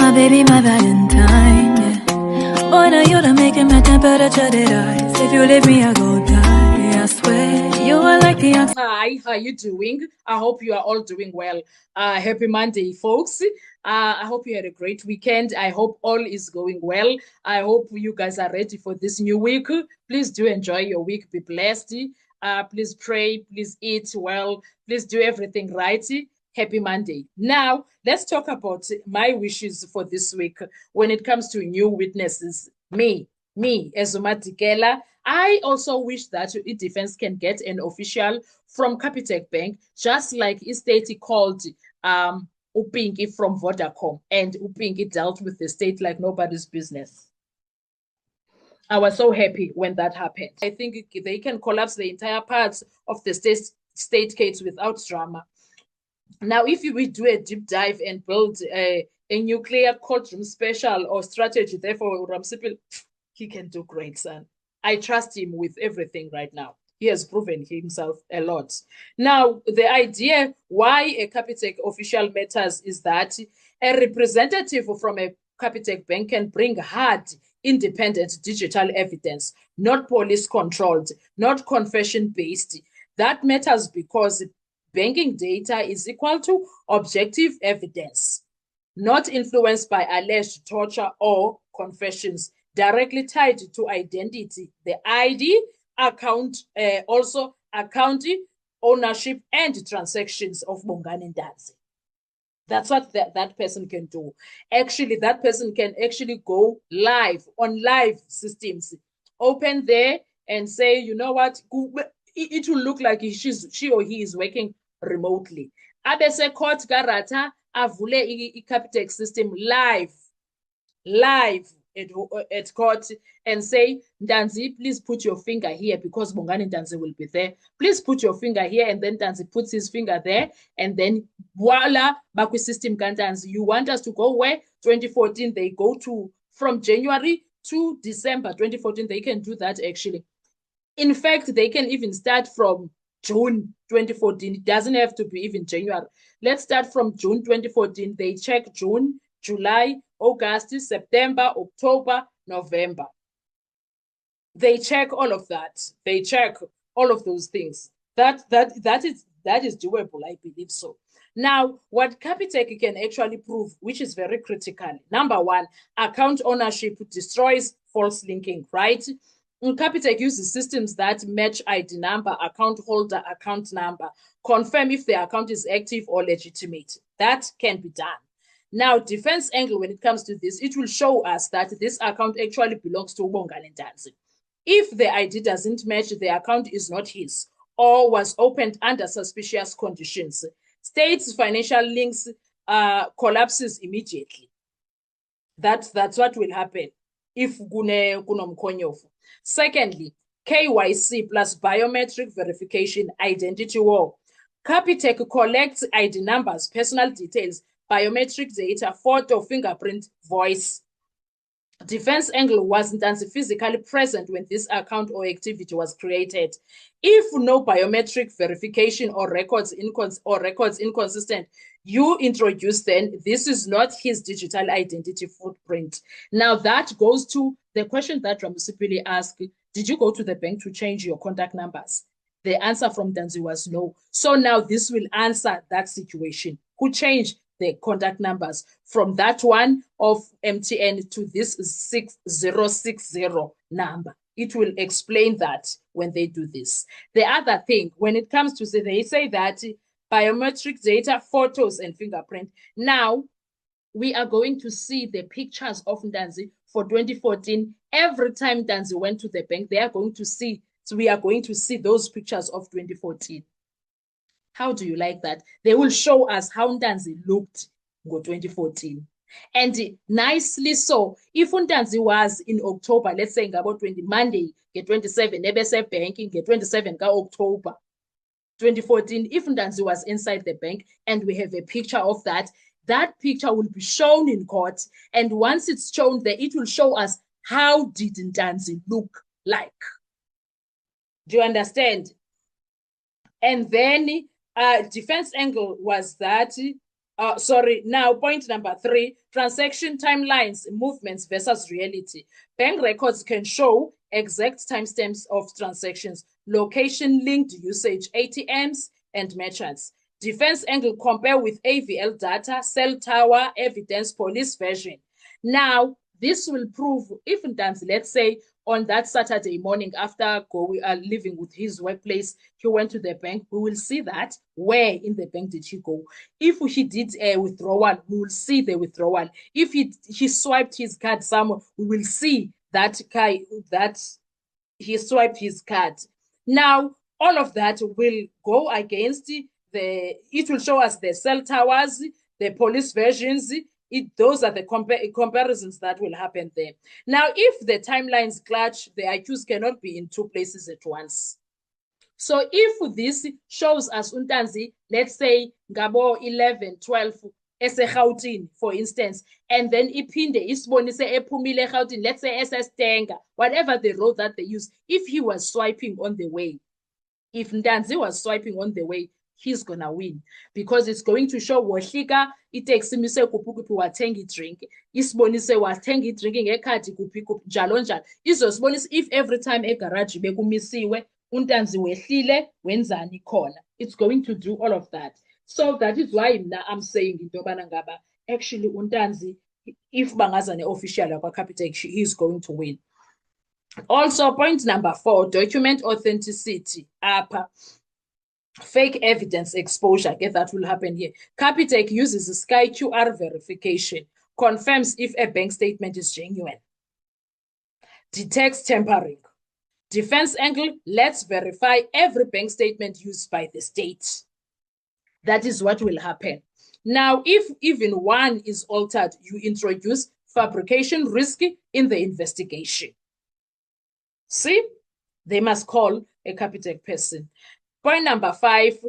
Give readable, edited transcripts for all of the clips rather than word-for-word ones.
my baby, my Valentine, yeah. Boy, now you done making my temperature rise. If you leave me, I go die. I swear, you are like the oxygen. Hi, how you doing? I hope you are all doing well. Happy Monday, folks. I hope you had a great weekend. I hope all is going well. I hope you guys are ready for this new week. Please do enjoy your week. Be blessed. Please pray. Please eat well. Please do everything right. Happy Monday. Now, let's talk about my wishes for this week when it comes to new witnesses. Me, Ezuma Dikela. I also wish that Defense can get an official from Capitec Bank, just like Estate called Upinki from Vodacom, and Upinki dealt with the state like nobody's business. I was so happy when that happened. I think they can collapse the entire parts of the state case without drama. Now, if we do a deep dive and build a nuclear courtroom special or strategy, therefore, Ramsipil, he can do great, son. I trust him with everything right now. He has proven himself a lot. Now, the idea why a Capitec official matters is that a representative from a Capitec Bank can bring hard, independent digital evidence, not police-controlled, not confession-based. That matters because banking data is equal to objective evidence, not influenced by alleged torture or confessions, directly tied to identity, the ID, account, also account ownership and transactions of Bongani Ndanzi. That's what that person can do. Actually, that person can actually go live on live systems, open there and say, you know what, it will look like she or he is working remotely. Abese court garata avule i-Capitec system live at court and say, Ndanzi, please put your finger here because Bongani Ndanzi will be there. Please put your finger here, and then Ndanzi puts his finger there, and then voila, Bakwi system Ndanzi. You want us to go where? 2014, they go to from January to December 2014. They can do that actually. In fact, they can even start from June 2014. It doesn't have to be even January. Let's start from June 2014. They check June, July, August, September, October, November. They check all of that. They check all of those things. That is doable, I believe so. Now, what Capitec can actually prove, which is very critical, number one, account ownership destroys false linking, right? Capitec uses systems that match ID number, account holder, account number, confirm if the account is active or legitimate. That can be done. Now, defense angle, when it comes to this, it will show us that this account actually belongs to Bongani Ndanzi. If the ID doesn't match, the account is not his or was opened under suspicious conditions. State's financial links collapses immediately. That's what will happen if kunomkhonyovu. Secondly, KYC plus biometric verification, identity war. Capitec collects ID numbers, personal details, biometric data, photo, fingerprint, voice. Defense angle wasn't physically present when this account or activity was created. If no biometric verification or records inconsistent, you introduce then this is not his digital identity footprint. Now that goes to the question that Ramusipili asked, did you go to the bank to change your contact numbers? The answer from Ndanzi was no. So now this will answer that situation. Who changed the contact numbers from that one of MTN to this 6060 number? It will explain that when they do this. The other thing, when it comes to they say that biometric data, photos, and fingerprint. Now, we are going to see the pictures of Ndanzi for 2014. Every time Ndanzi went to the bank, they are going to see. So we are going to see those pictures of 2014. How do you like that? They will show us how Ndanzi looked in 2014. And nicely so, if Ndanzi was in October, let's say about 20 Monday, get 27, ebese banking, get 27 October 2014, if Ndanzi was inside the bank and we have a picture of that, that picture will be shown in court. And once it's shown there, it will show us how did Ndanzi look like. Do you understand? And then defense angle was that Sorry, now point number 3, transaction timelines, movements versus reality. Bank records can show exact timestamps of transactions, location linked usage, ATMs and merchants. Defense angle compare with AVL data, cell tower, evidence, police version. Now, this will prove, if let's say on that Saturday morning after leaving with his workplace, he went to the bank, we will see that where in the bank did he go. If he did a withdrawal, we will see the withdrawal. If he swiped his card somewhere, we will see that he swiped his card. Now, all of that will go against it will show us the cell towers, the police versions. Those are the comparisons that will happen there. Now, if the timelines clash, the accused cannot be in 2 places at once. So if this shows us Untanzi, let's say Gabo 11, 12, eseGauteng, for instance, and then iphinde isibonise ephumile eGauteng, let's say eseStenga, whatever the road that they use, if he was swiping on the way, if Ntanzi was swiping on the way, he's gonna win, because it's going to show wohlika itaxi mise kuphi kuphi wathenga idrink, isibonise wathenga idrink ngekhadi kuphi kuphi njalo njalo. Izosibonisa if every time egarage bekumisiwe uNtanzi wehlile wenzani khona. It's going to do all of that. So that is why I'm saying into yobana ngaba actually uNtanzi, if bangaza ne-official yakwa Capitec, he's going to win. Also, point number 4, document authenticity. Fake evidence exposure. Get that will happen here. Capitec uses a Sky QR verification, confirms if a bank statement is genuine, detects tampering. Defense angle, let's verify every bank statement used by the state. That is what will happen. Now, if even one is altered, you introduce fabrication risk in the investigation. See, they must call a Capitec person. Point number 5,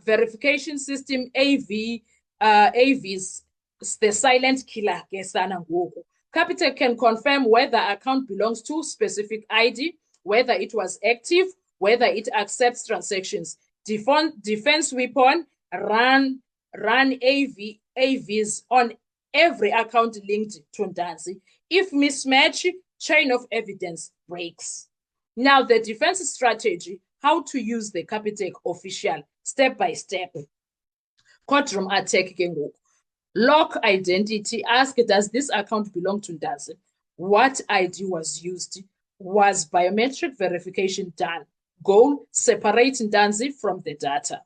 verification system, AVs, the silent killer. Capitec can confirm whether account belongs to specific ID, whether it was active, whether it accepts transactions. Defense weapon, run AVs on every account linked to Ntanzi. If mismatch, chain of evidence breaks. Now, the defense strategy, how to use the Capitec official step by step. Courtroom attack. Lock identity. Ask, does this account belong to Ntanzi? What ID was used? Was biometric verification done? Goal, separate Ntanzi from the data.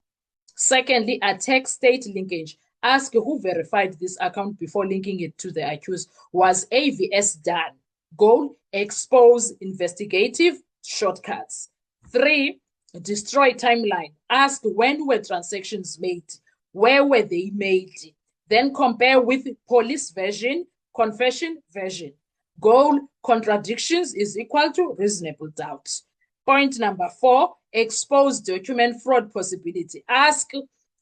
Secondly, attack state linkage. Ask who verified this account before linking it to the accused. Was AVS done? Goal, expose investigative shortcuts. 3, destroy timeline. Ask when were transactions made? Where were they made? Then compare with police version, confession version. Goal, contradictions is equal to reasonable doubt. Point number 4, expose document fraud possibility. Ask,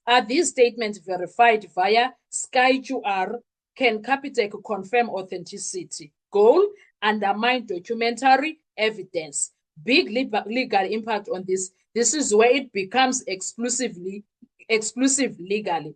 are these statements verified via Sky QR? Can Capitec confirm authenticity? Goal, undermine documentary evidence. Big legal impact on this. This is where it becomes exclusive legally.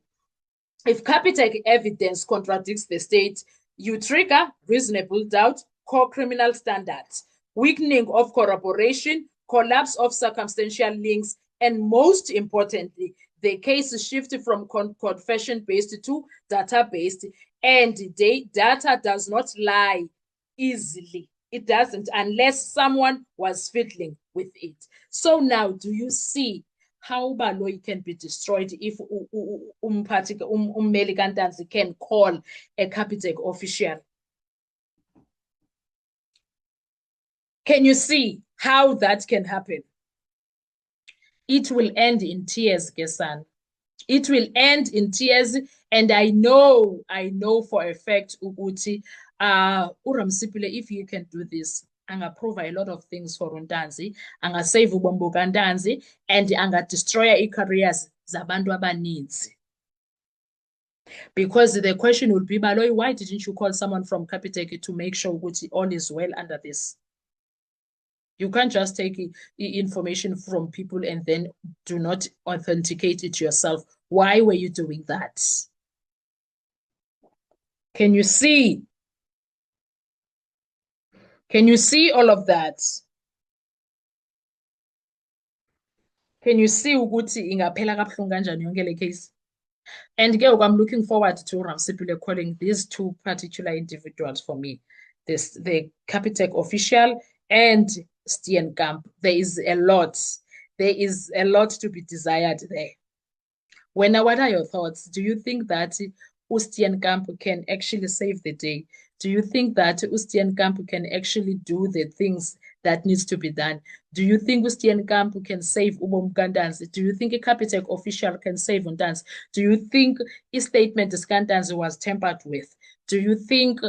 If Capitec evidence contradicts the state, you trigger reasonable doubt, core criminal standards, weakening of corroboration, collapse of circumstantial links, and most importantly, the case is shifted from confession-based to data-based, and data does not lie easily. It doesn't, unless someone was fiddling with it. So now, do you see how Baloyi can be destroyed if Ummeli Ntanzi can call a Capitec official? Can you see how that can happen? It will end in tears, Gesan. It will end in tears, and I know for a fact, Uguti, Uramsipile, if you can do this, anga provide a lot of things for Ntanzi, anga save ubomi Ntanzi, and anga destroy careers zabantu abaninzi. Because the question would be, Baloyi, why didn't you call someone from Capitec to make sure Uguti all is well under this? You can't just take information from people and then do not authenticate it yourself. Why were you doing that? Can you see? Can you see all of that? Can you see ukuthi ingaphela kabuhlungu kanjani yonke le case? And ke I'm looking forward to Ramsipile calling these two particular individuals for me. The Capitec official and Steenkamp. There is a lot. There is a lot to be desired there. What are your thoughts? Do you think that Steenkamp can actually save the day? Do you think that Steenkamp can actually do the things that needs to be done? Do you think Steenkamp can save Ubom Gandanzi? Do you think a Capitec official can save Undanzi? Do you think his statement Skandanzi was tampered with? Do you think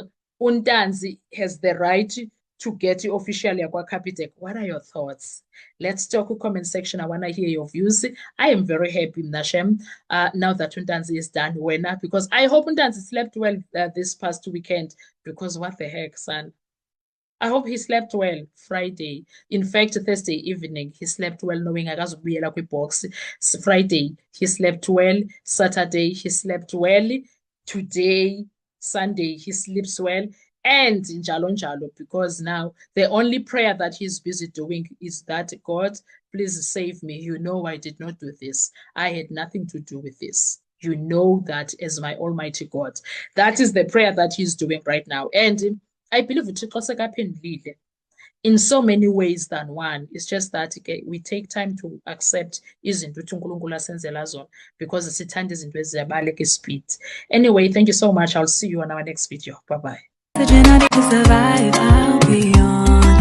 Undanzi has the right to get officially Aqua Capitec? What are your thoughts? Let's talk in the comment section. I want to hear your views. I am very happy, Nashem, now that Undanzi is done, because I hope Undanzi slept well this past weekend, because what the heck, son? I hope he slept well Friday. In fact, Thursday evening, he slept well, knowing akazubuyela kwi-box. Friday, he slept well. Saturday, he slept well. Today, Sunday, he sleeps well. And njalo, because now the only prayer that he's busy doing is that, God, please save me. You know I did not do this. I had nothing to do with this. You know that as my almighty God. That is the prayer that he's doing right now. And I believe it in so many ways than one. It's just that we take time to accept izinto uthi uNkulunkulu asenzela zona, because sithanda izinto eziyabaleka speed. Anyway, thank you so much. I'll see you on our next video. Bye-bye. To survive, I'll be on.